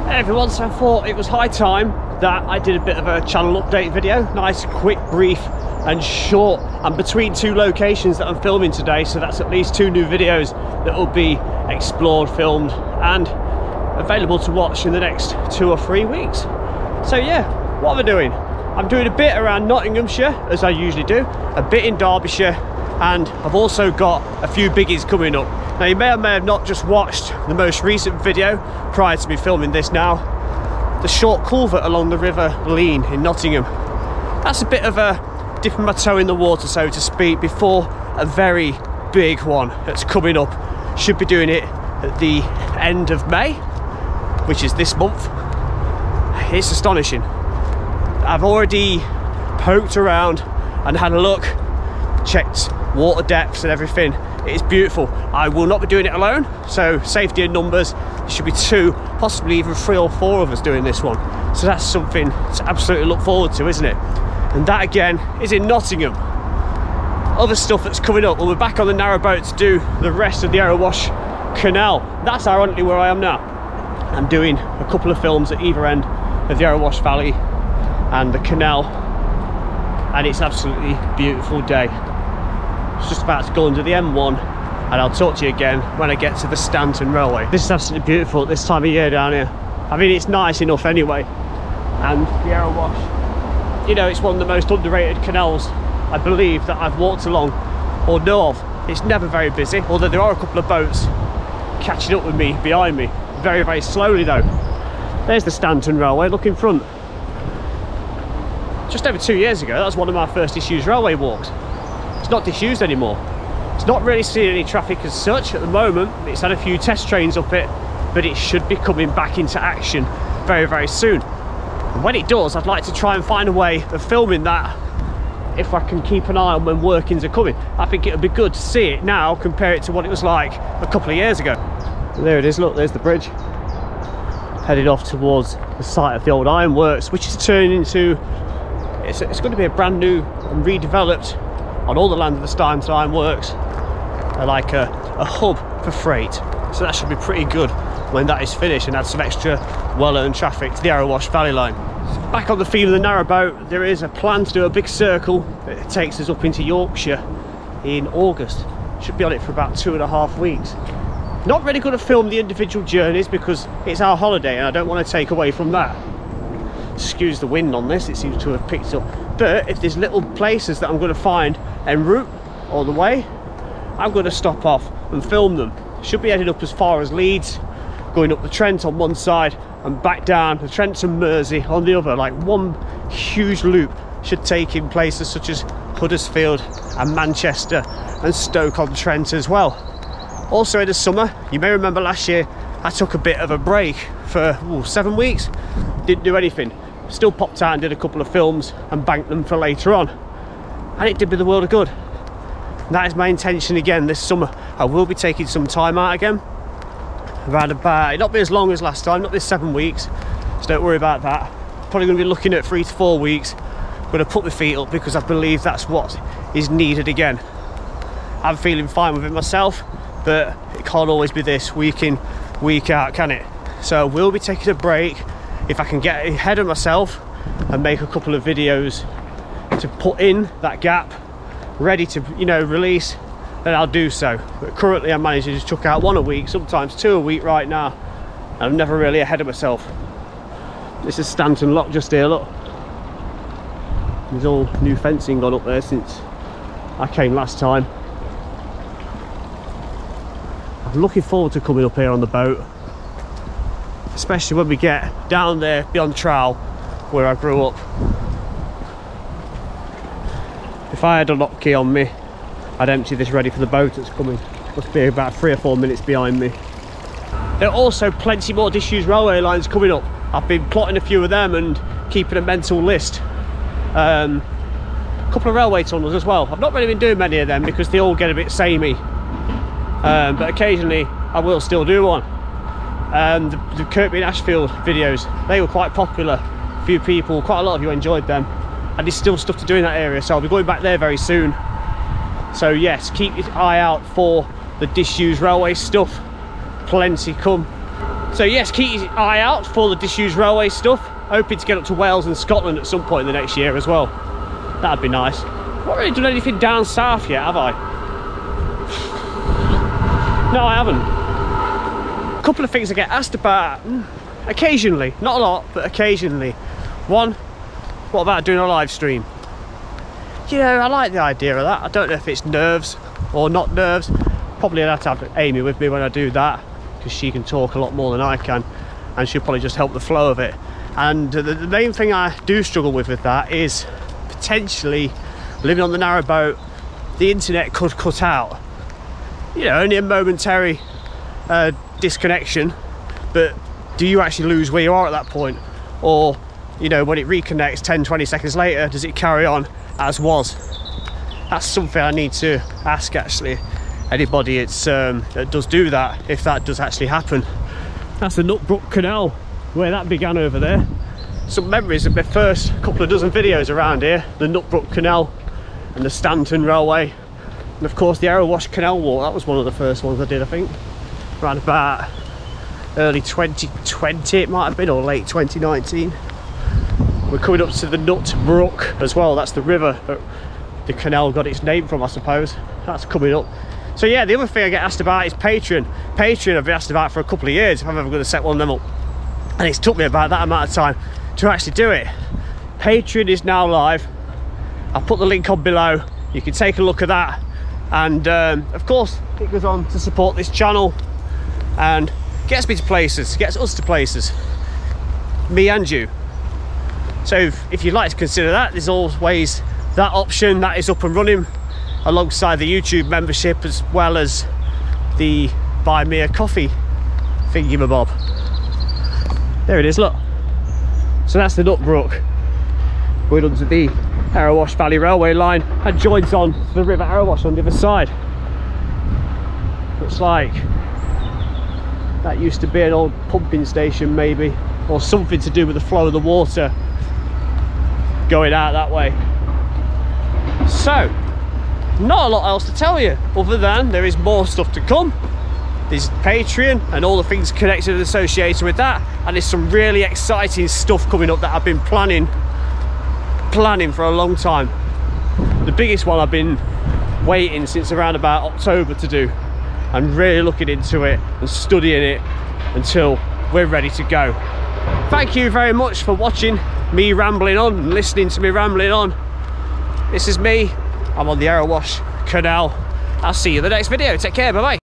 Hey everyone, so I thought it was high time that I did a bit of a channel update video. Nice, quick, brief and short. I'm between two locations that I'm filming today, so that's at least 2 new videos that will be explored, filmed and available to watch in the next 2 or 3 weeks. So yeah, what am I doing? I'm doing a bit around Nottinghamshire, as I usually do, a bit in Derbyshire, and I've also got a few biggies coming up. Now you may or may have not just watched the most recent video prior to me filming this now. The short culvert along the River Leen in Nottingham. That's a bit of a dipping my toe in the water, so to speak, before a very big one that's coming up. Should be doing it at the end of May, which is this month. It's astonishing. I've already poked around and had a look, checked water depths and everything. It is beautiful. I will not be doing it alone, so safety in numbers. There should be 2, possibly even 3 or 4 of us doing this one. So that's something to absolutely look forward to, isn't it? And that again is in Nottingham. Other stuff that's coming up, well, we're back on the narrowboat to do the rest of the Erewash Canal. That's ironically where I am now. I'm doing a couple of films at either end of the Erewash Valley and the canal, and it's an absolutely beautiful day. It's just about to go under the M1, and I'll talk to you again when I get to the Stanton Railway. This is absolutely beautiful at this time of year down here. I mean, it's nice enough anyway. And the Erewash, you know, it's one of the most underrated canals I believe that I've walked along or know of. It's never very busy, although there are a couple of boats catching up with me behind me, very, very slowly though. There's the Stanton Railway, look in front. Just over 2 years ago, that was one of my first disused railway walks. It's not disused anymore. It's not really seeing any traffic as such at the moment. It's had a few test trains up it, but it should be coming back into action very, very soon. And when it does, I'd like to try and find a way of filming that if I can keep an eye on when workings are coming. I think it would be good to see it now, compare it to what it was like a couple of years ago. And there it is, look, there's the bridge. Headed off towards the site of the old ironworks, which is turning into, it's going to be a brand new and redeveloped on all the land of the Stanton Ironworks, like a hub for freight. So that should be pretty good when that is finished and add some extra well-earned traffic to the Erewash Valley line. So back on the theme of the narrowboat, there is a plan to do a big circle that takes us up into Yorkshire in August. Should be on it for about 2.5 weeks. Not really going to film the individual journeys because it's our holiday and I don't want to take away from that. Excuse the wind on this, it seems to have picked up. But if there's little places that I'm going to find en route all the way, I'm going to stop off and film them. Should be heading up as far as Leeds, going up the Trent on one side and back down the Trent and Mersey on the other. Like one huge loop should take in places such as Huddersfield and Manchester and Stoke-on-Trent as well. Also in the summer, you may remember last year I took a bit of a break for 7 weeks, didn't do anything. Still popped out and did a couple of films and banked them for later on, and it did me the world of good. And that is my intention again this summer. I will be taking some time out again, around about, not be as long as last time, not this 7 weeks, so don't worry about that. Probably going to be looking at 3 to 4 weeks. I'm going to put my feet up because I believe that's what is needed again. I'm feeling fine with it myself, but it can't always be this week in, week out, can it? So we'll be taking a break. If I can get ahead of myself and make a couple of videos to put in that gap, ready to, you know, release, then I'll do so. But currently I'm managing to just chuck out 1 a week, sometimes 2 a week right now. And I'm never really ahead of myself. This is Stanton Lock just here, look. There's all new fencing gone up there since I came last time. I'm looking forward to coming up here on the boat, especially when we get down there beyond Trowell where I grew up. If I had a lock key on me, I'd empty this ready for the boat that's coming. Must be about 3 or 4 minutes behind me. There are also plenty more disused railway lines coming up. I've been plotting a few of them and keeping a mental list. A couple of railway tunnels as well. I've not really been doing many of them because they all get a bit samey. But occasionally I will still do one. The Kirkby and Ashfield videos, they were quite popular. A few people, quite a lot of you enjoyed them, and there's still stuff to do in that area, so I'll be going back there very soon. So yes, keep your eye out for the disused railway stuff. Plenty come. So yes, keep your eye out for the disused railway stuff. Hoping to get up to Wales and Scotland at some point in the next year as well. That'd be nice. Not really done anything down south yet, have I? No, I haven't. A couple of things I get asked about occasionally, not a lot, but occasionally. One, what about doing a live stream? You know, I like the idea of that. I don't know if it's nerves or not nerves. Probably I'd have to have Amy with me when I do that, because she can talk a lot more than I can, and she'll probably just help the flow of it. And the main thing I do struggle with that is potentially living on the narrowboat, the internet could cut out. You know, only a momentary disconnection, but do you actually lose where you are at that point? Or, you know, when it reconnects 10-20 seconds later, does it carry on as was? That's something I need to ask, actually, anybody that does do that, if that does actually happen. That's the Nutbrook Canal, where that began over there. Some memories of my first couple of dozen videos around here, the Nutbrook Canal and the Stanton Railway, and of course the Arrowash Canal Walk. That was one of the first ones I did, I think, around about early 2020 it might have been, or late 2019. We're coming up to the Nutbrook as well. That's the river that the canal got its name from, I suppose. That's coming up. So yeah, the other thing I get asked about is Patreon. Patreon I've been asked about for a couple of years, if I'm ever going to set one of them up, and it's took me about that amount of time to actually do it. Patreon is now live. I'll put the link on below. You can take a look at that, and of course it goes on to support this channel and gets me to places, gets us to places, me and you. So if you'd like to consider that, there's always that option that is up and running alongside the YouTube membership, as well as the buy me a coffee thingamabob. There it is, look. So that's the Nutbrook going under the Arrowash Valley Railway line and joins on to the River Arrowash on the other side. Looks like that used to be an old pumping station, maybe, or something to do with the flow of the water going out that way. So not a lot else to tell you, other than there is more stuff to come. There's Patreon and all the things connected and associated with that, and there's some really exciting stuff coming up that I've been planning for a long time. The biggest one I've been waiting since around about October to do, and really looking into it and studying it until we're ready to go. Thank you very much for watching me rambling on and listening to me rambling on. This is me. I'm on the Arrowash Canal. I'll see you in the next video. Take care. Bye bye.